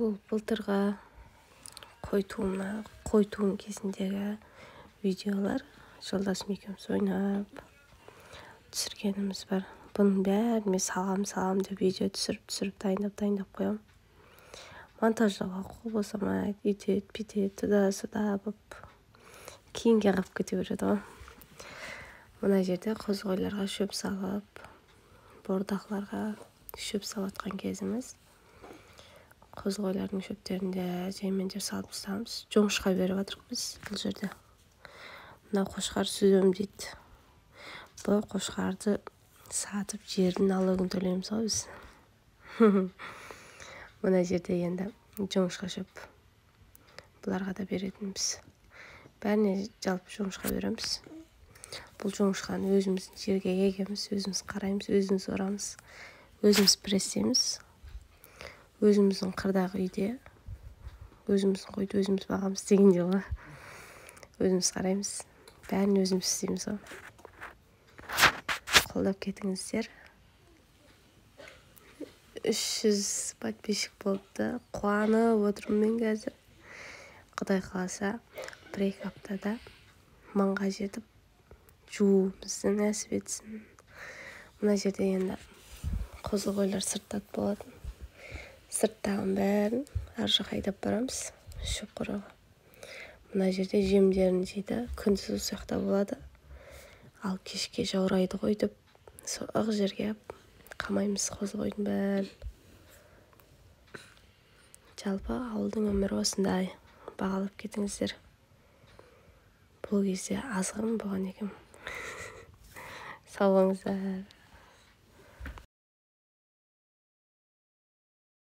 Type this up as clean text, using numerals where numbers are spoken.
Бұл былтырғы қой туым кезіндегі видеолар. Жолдасым екеуміз ойнап түсіргеніміз бар. Бұның бәрін мен салам деп видео түсіріп дайындап қоямын. Монтаждауға қол босамайды, үйтеді, туда-суда болып кейінге қалып кете береді ғой. Мына жерде қозы-қойларға шөп салып, бордақларға шөп салатқан кезіміз. Қозы-қойлардың шөптерінде жемендеп салып тастаймыз. Жоңышқа беріп жатырмыз біз бұл жерде. Мына қошқар сүзем дейді. Бұл қошқарды сатып жердің налогын төлейміз ғой біз. Мына жерде енді жоңышқа шөп. Бұларға да беретінбіз. Бәріне жалпы жоңышқа береміз. Бұл жоңышқаны өзіміздің жерге егеміз, өзіміз қараймыз, өзіміз орамыз, өзіміз престейміз. Өзіміздің қырдағы үйде, өзіміздің қойды өзіміз бағамыз дегенде ғой. Өзіміз қараймыз, бәрін өзіміз істейміз ғой. Қолдап кетіңіздер. 300 подписчик болыпты. Қуанып отырмын мен қазір. Құдай қаласа, 1-2 аптада 1000-ға жетіп, жуымызды нәсіп етсін. Мына жерде енді қозы-қойлар сырттат болады. Сырттағын бәрін аржақ айдап барамыз шөп қораға. Мына жерде жемдерін жейді, күндіз осы жақта болады. Ал кешке жаурайды ғой деп, сол ық жерге қамаймыз қозы-қойдың бәрін. Жалпы ауылдың өмірі осындай. Бағалап кетіңіздер. Бұл кезде азғырым болған екем. Сау болыңыздар.